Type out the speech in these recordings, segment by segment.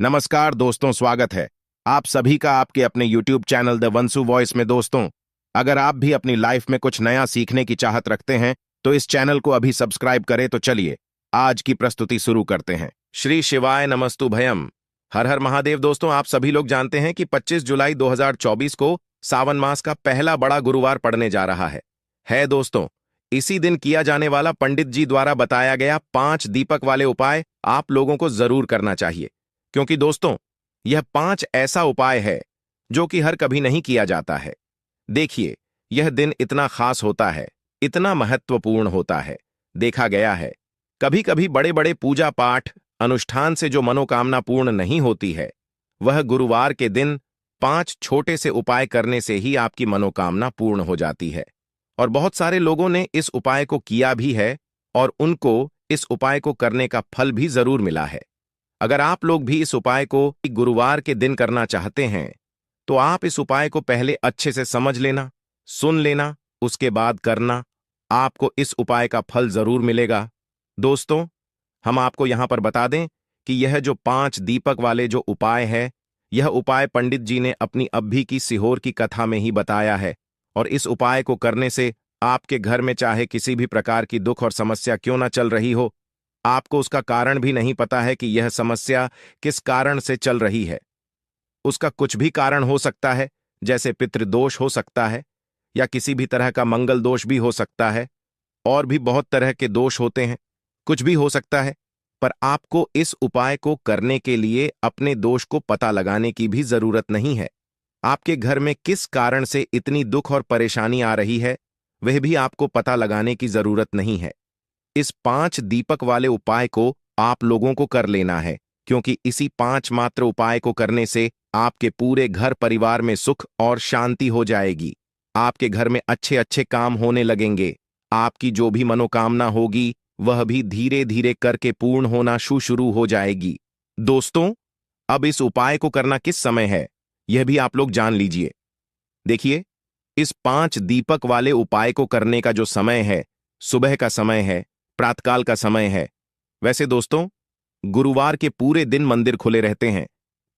नमस्कार दोस्तों, स्वागत है आप सभी का आपके अपने YouTube चैनल द वंसु वॉइस में। दोस्तों, अगर आप भी अपनी लाइफ में कुछ नया सीखने की चाहत रखते हैं तो इस चैनल को अभी सब्सक्राइब करें। तो चलिए आज की प्रस्तुति शुरू करते हैं। श्री शिवाय नमस्तु भयम। हर हर महादेव। दोस्तों, आप सभी लोग जानते हैं कि 25 जुलाई 2024 को सावन मास का पहला बड़ा गुरुवार पड़ने जा रहा है दोस्तों, इसी दिन किया जाने वाला पंडित जी द्वारा बताया गया 5 दीपक वाले उपाय आप लोगों को जरूर करना चाहिए, क्योंकि दोस्तों यह 5 ऐसा उपाय है जो कि हर कभी नहीं किया जाता है। देखिए, यह दिन इतना खास होता है, इतना महत्वपूर्ण होता है। देखा गया है कभी कभी बड़े बड़े पूजा पाठ अनुष्ठान से जो मनोकामना पूर्ण नहीं होती है, वह गुरुवार के दिन 5 छोटे से उपाय करने से ही आपकी मनोकामना पूर्ण हो जाती है। और बहुत सारे लोगों ने इस उपाय को किया भी है और उनको इस उपाय को करने का फल भी जरूर मिला है। अगर आप लोग भी इस उपाय को गुरुवार के दिन करना चाहते हैं तो आप इस उपाय को पहले अच्छे से समझ लेना, सुन लेना, उसके बाद करना। आपको इस उपाय का फल जरूर मिलेगा। दोस्तों, हम आपको यहां पर बता दें कि यह जो 5 दीपक वाले जो उपाय है, यह उपाय पंडित जी ने अपनी अभी की सीहोर की कथा में ही बताया है। और इस उपाय को करने से आपके घर में चाहे किसी भी प्रकार की दुख और समस्या क्यों ना चल रही हो, आपको उसका कारण भी नहीं पता है कि यह समस्या किस कारण से चल रही है। उसका कुछ भी कारण हो सकता है, जैसे पितृदोष हो सकता है या किसी भी तरह का मंगल दोष भी हो सकता है, और भी बहुत तरह के दोष होते हैं, कुछ भी हो सकता है। पर आपको इस उपाय को करने के लिए अपने दोष को पता लगाने की भी जरूरत नहीं है। आपके घर में किस कारण से इतनी दुख और परेशानी आ रही है, वह भी आपको पता लगाने की जरूरत नहीं है। इस 5 दीपक वाले उपाय को आप लोगों को कर लेना है, क्योंकि इसी 5 मात्र उपाय को करने से आपके पूरे घर परिवार में सुख और शांति हो जाएगी। आपके घर में अच्छे अच्छे काम होने लगेंगे। आपकी जो भी मनोकामना होगी वह भी धीरे धीरे करके पूर्ण होना शुरू हो जाएगी। दोस्तों, अब इस उपाय को करना किस समय है, यह भी आप लोग जान लीजिए। देखिए, इस 5 दीपक वाले उपाय को करने का जो समय है, सुबह का समय है, प्रातःकाल का समय है। वैसे दोस्तों, गुरुवार के पूरे दिन मंदिर खुले रहते हैं।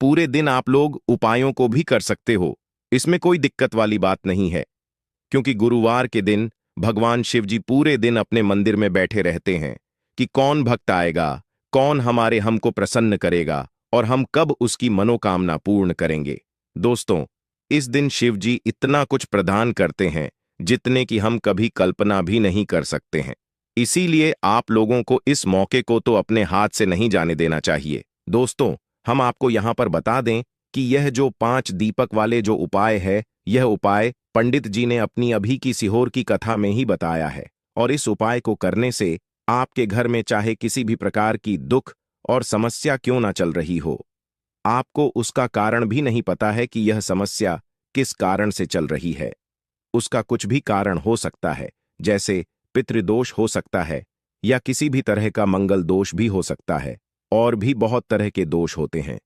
पूरे दिन आप लोग उपायों को भी कर सकते हो, इसमें कोई दिक्कत वाली बात नहीं है, क्योंकि गुरुवार के दिन भगवान शिव जी पूरे दिन अपने मंदिर में बैठे रहते हैं कि कौन भक्त आएगा, कौन हमको प्रसन्न करेगा और हम कब उसकी मनोकामना पूर्ण करेंगे। दोस्तों, इस दिन शिव जी इतना कुछ प्रदान करते हैं जितने कि हम कभी कल्पना भी नहीं कर सकते हैं। इसीलिए आप लोगों को इस मौके को तो अपने हाथ से नहीं जाने देना चाहिए। दोस्तों, हम आपको यहां पर बता दें कि यह जो 5 दीपक वाले जो उपाय है, यह उपाय पंडित जी ने अपनी अभी की सीहोर की कथा में ही बताया है। और इस उपाय को करने से आपके घर में चाहे किसी भी प्रकार की दुख और समस्या क्यों ना चल रही हो, आपको उसका कारण भी नहीं पता है कि यह समस्या किस कारण से चल रही है। उसका कुछ भी कारण हो सकता है, जैसे पितृदोष हो सकता है या किसी भी तरह का मंगल दोष भी हो सकता है, और भी बहुत तरह के दोष होते हैं,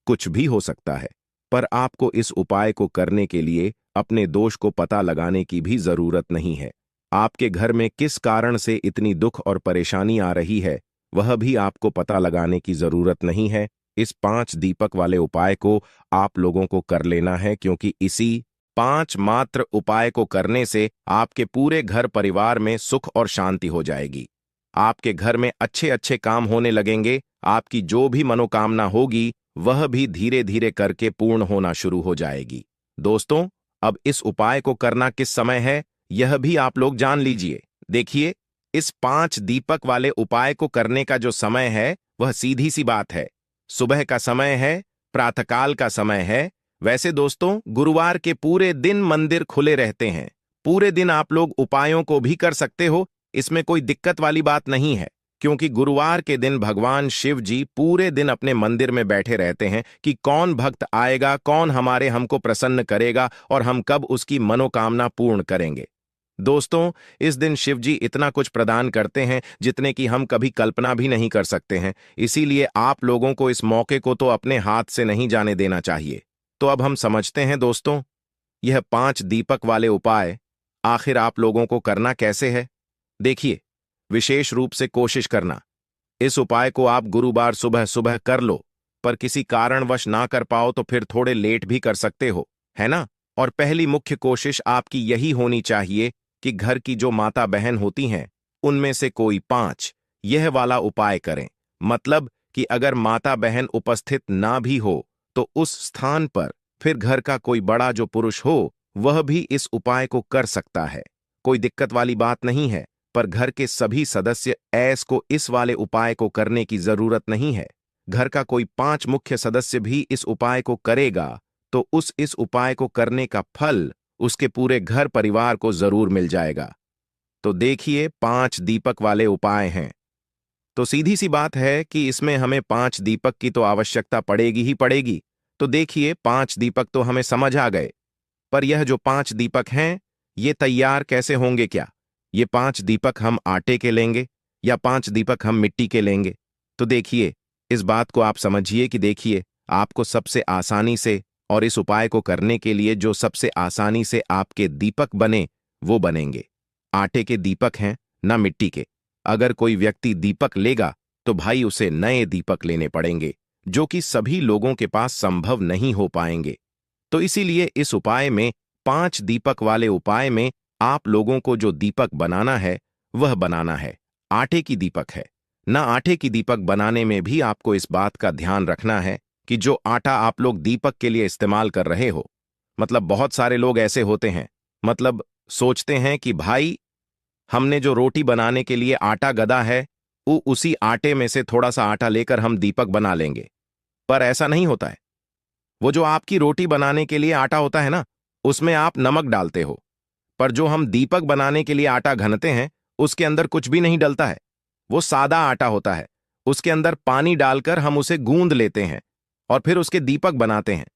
कुछ भी हो सकता है। पर आपको इस उपाय को करने के लिए अपने दोष को पता लगाने की भी जरूरत नहीं है। आपके घर में किस कारण से इतनी दुख और परेशानी आ रही है, वह भी आपको पता लगाने की जरूरत नहीं है। इस 5 दीपक वाले उपाय को आप लोगों को कर लेना है, क्योंकि इसी 5 मात्र उपाय को करने से आपके पूरे घर परिवार में सुख और शांति हो जाएगी। आपके घर में अच्छे अच्छे काम होने लगेंगे। आपकी जो भी मनोकामना होगी वह भी धीरे धीरे करके पूर्ण होना शुरू हो जाएगी। दोस्तों, अब इस उपाय को करना किस समय है, यह भी आप लोग जान लीजिए। देखिए, इस 5 दीपक वाले उपाय को करने का जो समय है, वह सीधी सी बात है, सुबह का समय है, प्रातःकाल का समय है। वैसे दोस्तों, गुरुवार के पूरे दिन मंदिर खुले रहते हैं। पूरे दिन आप लोग उपायों को भी कर सकते हो, इसमें कोई दिक्कत वाली बात नहीं है, क्योंकि गुरुवार के दिन भगवान शिव जी पूरे दिन अपने मंदिर में बैठे रहते हैं कि कौन भक्त आएगा, कौन हमको प्रसन्न करेगा और हम कब उसकी मनोकामना पूर्ण करेंगे। दोस्तों, इस दिन शिव जी इतना कुछ प्रदान करते हैं जितने कि हम कभी कल्पना भी नहीं कर सकते हैं। इसीलिए आप लोगों को इस मौके को तो अपने हाथ से नहीं जाने देना चाहिए। तो अब हम समझते हैं दोस्तों, यह 5 दीपक वाले उपाय आखिर आप लोगों को करना कैसे है। देखिए, विशेष रूप से कोशिश करना, इस उपाय को आप गुरुवार सुबह सुबह कर लो। पर किसी कारणवश ना कर पाओ तो फिर थोड़े लेट भी कर सकते हो, है ना। और पहली मुख्य कोशिश आपकी यही होनी चाहिए कि घर की जो माता बहन होती हैं उनमें से कोई 5 यह वाला उपाय करें। मतलब कि अगर माता बहन उपस्थित ना भी हो तो उस स्थान पर फिर घर का कोई बड़ा जो पुरुष हो वह भी इस उपाय को कर सकता है। कोई दिक्कत वाली बात नहीं है, पर घर के सभी सदस्य ऐस को इस वाले उपाय को करने की जरूरत नहीं है। घर का कोई 5 मुख्य सदस्य भी इस उपाय को करेगा तो इस उपाय को करने का फल उसके पूरे घर परिवार को जरूर मिल जाएगा। तो देखिए 5 दीपक वाले उपाय हैं। तो सीधी सी बात है कि इसमें हमें 5 दीपक की तो आवश्यकता पड़ेगी ही पड़ेगी। तो देखिए 5 दीपक तो हमें समझ आ गए, पर यह जो 5 दीपक हैं ये तैयार कैसे होंगे क्या? ये 5 दीपक हम आटे के लेंगे या 5 दीपक हम मिट्टी के लेंगे? तो देखिए इस बात को आप समझिए कि देखिए आपको सबसे आसानी से और इस उपाय को करने के लिए जो सबसे आसानी से आपके दीपक बने वो बनेंगे आटे के दीपक हैं, ना मिट्टी के। अगर कोई व्यक्ति दीपक लेगा तो भाई उसे नए दीपक लेने पड़ेंगे जो कि सभी लोगों के पास संभव नहीं हो पाएंगे। तो इसीलिए इस उपाय में 5 दीपक वाले उपाय में आप लोगों को जो दीपक बनाना है वह बनाना है आटे की दीपक है ना। आटे की दीपक बनाने में भी आपको इस बात का ध्यान रखना है कि जो आटा आप लोग दीपक के लिए इस्तेमाल कर रहे हो, मतलब बहुत सारे लोग ऐसे होते हैं, मतलब सोचते हैं कि भाई हमने जो रोटी बनाने के लिए आटा गदा है उसी आटे में से थोड़ा सा आटा लेकर हम दीपक बना लेंगे। पर ऐसा नहीं होता है। वो जो आपकी रोटी बनाने के लिए आटा होता है ना, उसमें आप नमक डालते हो, पर जो हम दीपक बनाने के लिए आटा घनते हैं उसके अंदर कुछ भी नहीं डलता है। वो सादा आटा होता है, उसके अंदर पानी डालकर हम उसे गूंद लेते हैं और फिर उसके दीपक बनाते हैं।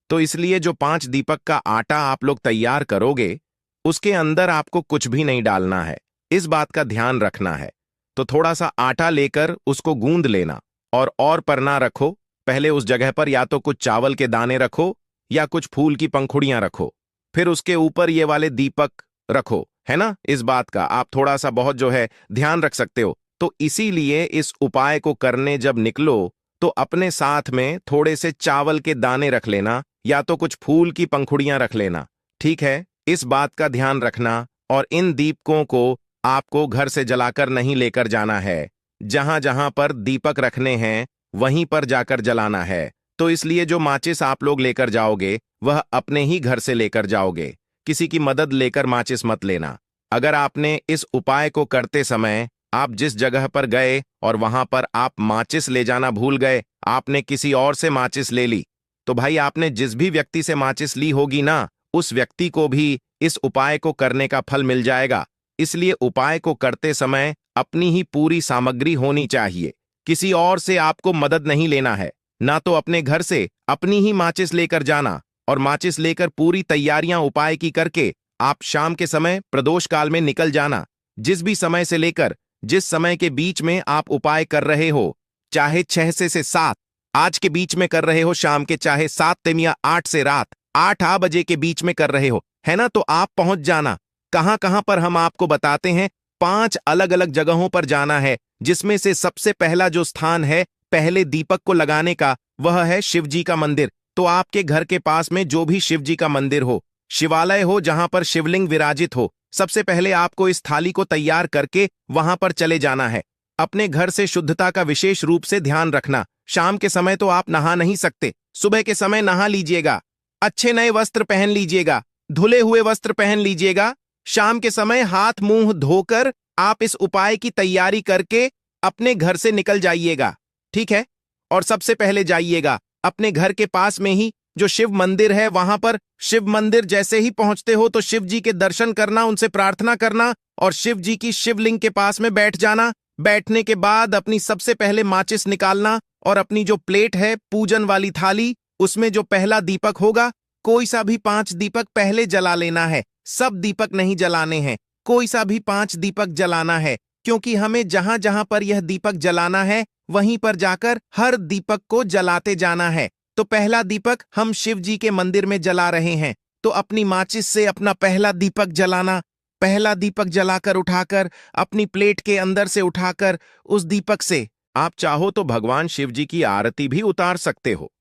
तो इसलिए जो 5 दीपक का आटा आप लोग तैयार करोगे उसके अंदर आपको कुछ भी नहीं डालना है, इस बात का ध्यान रखना है। तो थोड़ा सा आटा लेकर उसको गूंद लेना और पर ना रखो, पहले उस जगह पर या तो कुछ चावल के दाने रखो या कुछ फूल की पंखुड़ियां रखो, फिर उसके ऊपर ये वाले दीपक रखो, है ना। इस बात का आप थोड़ा सा बहुत जो है ध्यान रख सकते हो। तो इसीलिए इस उपाय को करने जब निकलो तो अपने साथ में थोड़े से चावल के दाने रख लेना या तो कुछ फूल की पंखुड़ियां रख लेना, ठीक है। इस बात का ध्यान रखना। और इन दीपकों को आपको घर से जलाकर नहीं लेकर जाना है, जहां जहां पर दीपक रखने हैं वहीं पर जाकर जलाना है। तो इसलिए जो माचिस आप लोग लेकर जाओगे वह अपने ही घर से लेकर जाओगे, किसी की मदद लेकर माचिस मत लेना। अगर आपने इस उपाय को करते समय आप जिस जगह पर गए और वहां पर आप माचिस ले जाना भूल गए, आपने किसी और से माचिस ले ली, तो भाई आपने जिस भी व्यक्ति से माचिस ली होगी ना, उस व्यक्ति को भी इस उपाय को करने का फल मिल जाएगा। इसलिए उपाय को करते समय अपनी ही पूरी सामग्री होनी चाहिए, किसी और से आपको मदद नहीं लेना है। ना तो अपने घर से अपनी ही माचिस लेकर जाना और माचिस लेकर पूरी तैयारियां उपाय की करके आप शाम के समय प्रदोष काल में निकल जाना। जिस भी समय से लेकर जिस समय के बीच में आप उपाय कर रहे हो, चाहे 6 से 7 आज के बीच में कर रहे हो शाम के, चाहे 7 या 8 से रात 8 बजे के बीच में कर रहे हो, है ना, तो आप पहुंच जाना। कहां कहां पर हम आपको बताते हैं, 5 अलग अलग जगहों पर जाना है, जिसमें से सबसे पहला जो स्थान है पहले दीपक को लगाने का वह है शिव जी का मंदिर। तो आपके घर के पास में जो भी शिव जी का मंदिर हो, शिवालय हो जहां पर शिवलिंग विराजित हो, सबसे पहले आपको इस थाली को तैयार करके वहां पर चले जाना है। अपने घर से शुद्धता का विशेष रूप से ध्यान रखना। शाम के समय तो आप नहा नहीं सकते, सुबह के समय नहा लीजिएगा, अच्छे नए वस्त्र पहन लीजिएगा, धुले हुए वस्त्र पहन लीजिएगा। शाम के समय हाथ मुंह धोकर आप इस उपाय की तैयारी करके अपने घर से निकल जाइएगा, ठीक है। और सबसे पहले जाइएगा अपने घर के पास में ही जो शिव मंदिर है वहां पर। शिव मंदिर जैसे ही पहुंचते हो तो शिव जी के दर्शन करना, उनसे प्रार्थना करना और शिव जी की शिवलिंग के पास में बैठ जाना। बैठने के बाद अपनी सबसे पहले माचिस निकालना और अपनी जो प्लेट है पूजन वाली थाली, उसमें जो पहला दीपक होगा, कोई सा भी 5 दीपक पहले जला लेना है। सब दीपक नहीं जलाने हैं, कोई सा भी 5 दीपक जलाना है, क्योंकि हमें जहां जहां पर यह दीपक जलाना है वहीं पर जाकर हर दीपक को जलाते जाना है। तो पहला दीपक हम शिव जी के मंदिर में जला रहे हैं, तो अपनी माचिस से अपना पहला दीपक जलाना। पहला दीपक जलाकर उठाकर अपनी प्लेट के अंदर से उठाकर उस दीपक से आप चाहो तो भगवान शिव जी की आरती भी उतार सकते हो।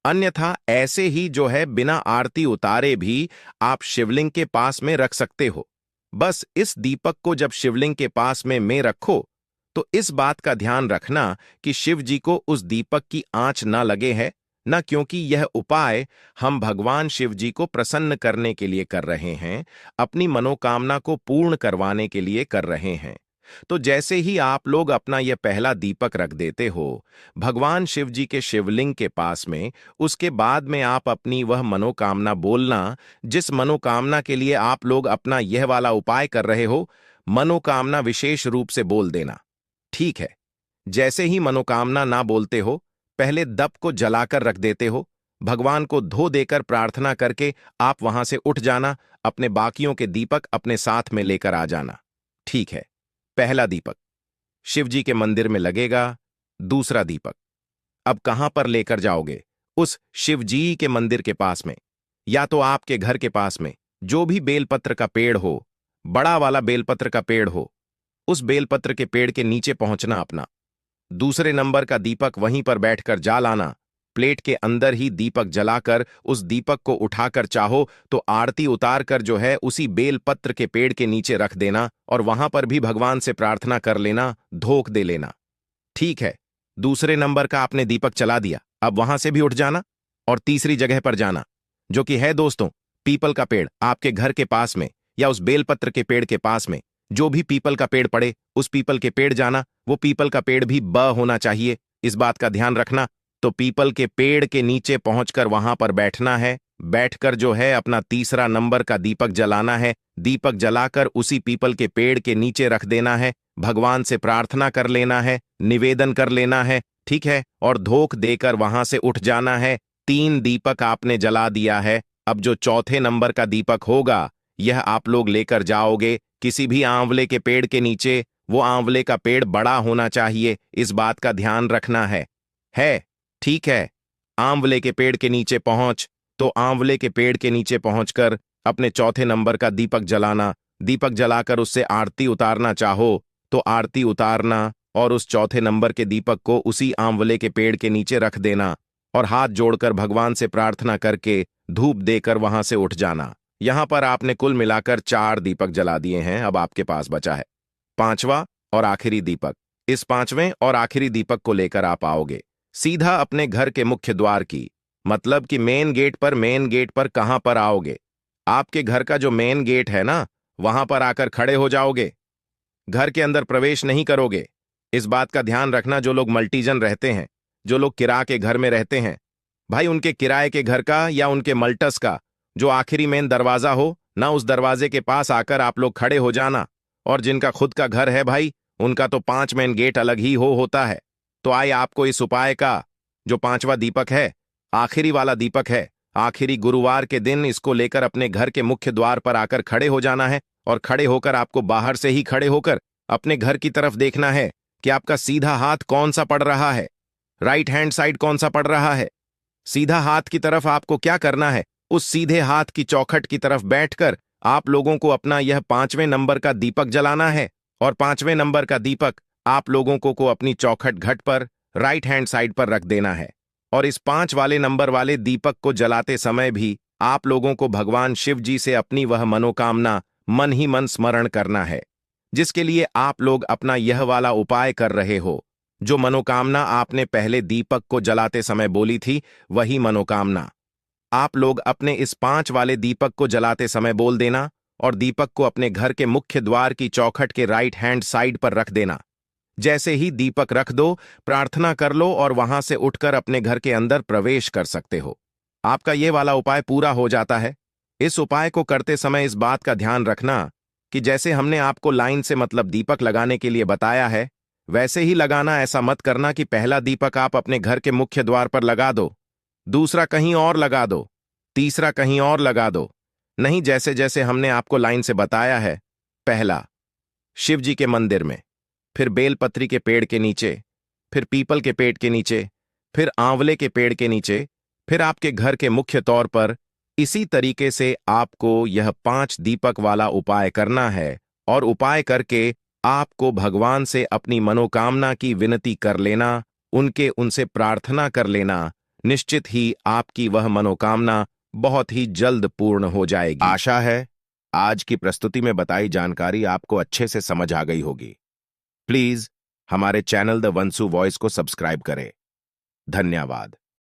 अन्यथा ऐसे ही जो है बिना आरती उतारे भी आप शिवलिंग के पास में रख सकते हो। बस इस दीपक को जब शिवलिंग के पास में रखो तो इस बात का ध्यान रखना कि शिव जी को उस दीपक की आंच ना लगे है, न, क्योंकि यह उपाय हम भगवान शिव जी को प्रसन्न करने के लिए कर रहे हैं, अपनी मनोकामना को पूर्ण करवाने के लिए कर रहे हैं। तो जैसे ही आप लोग अपना यह पहला दीपक रख देते हो भगवान शिव जी के शिवलिंग के पास में, उसके बाद में आप अपनी वह मनोकामना बोलना जिस मनोकामना के लिए आप लोग अपना यह वाला उपाय कर रहे हो, मनोकामना विशेष रूप से बोल देना। ठीक है। जैसे ही मनोकामना ना बोलते हो, पहले दीप को जलाकर रख देते हो, भगवान को धो देकर प्रार्थना करके आप वहां से उठ जाना, अपने बाकियों के दीपक अपने साथ में लेकर आ जाना। ठीक है। पहला दीपक शिव जी के मंदिर में लगेगा। दूसरा दीपक अब कहां पर लेकर जाओगे? उस शिव जी के मंदिर के पास में, या तो आपके घर के पास में जो भी बेलपत्र का पेड़ हो, बड़ा वाला बेलपत्र का पेड़ हो, उस बेलपत्र के पेड़ के नीचे पहुंचना अपना। दूसरे नंबर का दीपक वहीं पर बैठकर जा लाना, प्लेट के अंदर ही दीपक जलाकर उस दीपक को उठाकर चाहो तो आरती उतार कर जो है उसी बेलपत्र के पेड़ के नीचे रख देना और वहां पर भी भगवान से प्रार्थना कर लेना, धोख दे लेना। ठीक है। दूसरे नंबर का आपने दीपक चला दिया, अब वहां से भी उठ जाना और तीसरी जगह पर जाना, जो कि है दोस्तों पीपल का पेड़ आपके घर के पास में, या उस बेलपत्र के पेड़ के पास में जो भी पीपल का पेड़ पड़े उस पीपल के पेड़ जाना। वो पीपल का पेड़ भी ब होना चाहिए, इस बात का ध्यान रखना। तो पीपल के पेड़ के नीचे पहुंचकर वहां पर बैठना है, बैठकर जो है अपना तीसरा नंबर का दीपक जलाना है, दीपक जलाकर उसी पीपल के पेड़ के नीचे रख देना है, भगवान से प्रार्थना कर लेना है, निवेदन कर लेना है। ठीक है। और धोख देकर वहां से उठ जाना है। 3 दीपक आपने जला दिया है। अब जो चौथे नंबर का दीपक होगा यह आप लोग लेकर जाओगे किसी भी आंवले के पेड़ के नीचे। वो आंवले का पेड़ बड़ा होना चाहिए, इस बात का ध्यान रखना है। ठीक है। आंवले के पेड़ के नीचे पहुंच, तो आंवले के पेड़ के नीचे पहुंचकर अपने चौथे नंबर का दीपक जलाना, दीपक जलाकर उससे आरती उतारना चाहो तो आरती उतारना और उस चौथे नंबर के दीपक को उसी आंवले के पेड़ के नीचे रख देना और हाथ जोड़कर भगवान से प्रार्थना करके धूप देकर वहां से उठ जाना। यहां पर आपने कुल मिलाकर 4 दीपक जला दिए हैं। अब आपके पास बचा है 5वां और आखिरी दीपक। इस 5वें और आखिरी दीपक को लेकर आप आओगे सीधा अपने घर के मुख्य द्वार की, मतलब कि मेन गेट पर कहां पर आओगे? आपके घर का जो मेन गेट है ना, वहां पर आकर खड़े हो जाओगे। घर के अंदर प्रवेश नहीं करोगे। इस बात का ध्यान रखना, जो लोग मल्टीजन रहते हैं, जो लोग किराए के घर में रहते हैं, भाई उनके किराए के घर का या उनके मल्टस का जो आखिरी मेन दरवाजा हो ना, उस दरवाजे के पास आकर आप लोग खड़े हो जाना। और जिनका खुद का घर है भाई, उनका तो 5 मेन गेट अलग ही होता है। तो आइए आपको इस उपाय का जो 5वां दीपक है, आखिरी वाला दीपक है, आखिरी गुरुवार के दिन इसको लेकर अपने घर के मुख्य द्वार पर आकर खड़े हो जाना है। और खड़े होकर आपको बाहर से ही खड़े होकर अपने घर की तरफ देखना है कि आपका सीधा हाथ कौन सा पड़ रहा है, राइट हैंड साइड कौन सा पड़ रहा है। सीधा हाथ की तरफ आपको क्या करना है, उस सीधे हाथ की चौखट की तरफ बैठकर आप लोगों को अपना यह 5वें नंबर का दीपक जलाना है। और 5वें नंबर का दीपक आप लोगों को अपनी चौखट घट पर राइट हैंड साइड पर रख देना है। और इस 5 वाले नंबर वाले दीपक को जलाते समय भी आप लोगों को भगवान शिव जी से अपनी वह मनोकामना मन ही मन स्मरण करना है, जिसके लिए आप लोग अपना यह वाला उपाय कर रहे हो। जो मनोकामना आपने पहले दीपक को जलाते समय बोली थी, वही मनोकामना आप लोग अपने इस 5 वाले दीपक को जलाते समय बोल देना और दीपक को अपने घर के मुख्य द्वार की चौखट के राइट हैंड साइड पर रख देना। जैसे ही दीपक रख दो, प्रार्थना कर लो और वहां से उठकर अपने घर के अंदर प्रवेश कर सकते हो। आपका ये वाला उपाय पूरा हो जाता है। इस उपाय को करते समय इस बात का ध्यान रखना कि जैसे हमने आपको लाइन से मतलब दीपक लगाने के लिए बताया है, वैसे ही लगाना। ऐसा मत करना कि पहला दीपक आप अपने घर के मुख्य द्वार पर लगा दो, दूसरा कहीं और लगा दो, तीसरा कहीं और लगा दो। नहीं, जैसे जैसे हमने आपको लाइन से बताया है, पहला शिव जी के मंदिर में, फिर बेलपत्री के पेड़ के नीचे, फिर पीपल के पेड़ के नीचे, फिर आंवले के पेड़ के नीचे, फिर आपके घर के मुख्य तौर पर। इसी तरीके से आपको यह 5 दीपक वाला उपाय करना है और उपाय करके आपको भगवान से अपनी मनोकामना की विनती कर लेना, उनसे प्रार्थना कर लेना, निश्चित ही आपकी वह मनोकामना बहुत ही जल्द पूर्ण हो जाएगी। आशा है आज की प्रस्तुति में बताई जानकारी आपको अच्छे से समझ आ गई होगी। प्लीज हमारे चैनल द वंसु वॉइस को सब्सक्राइब करें। धन्यवाद।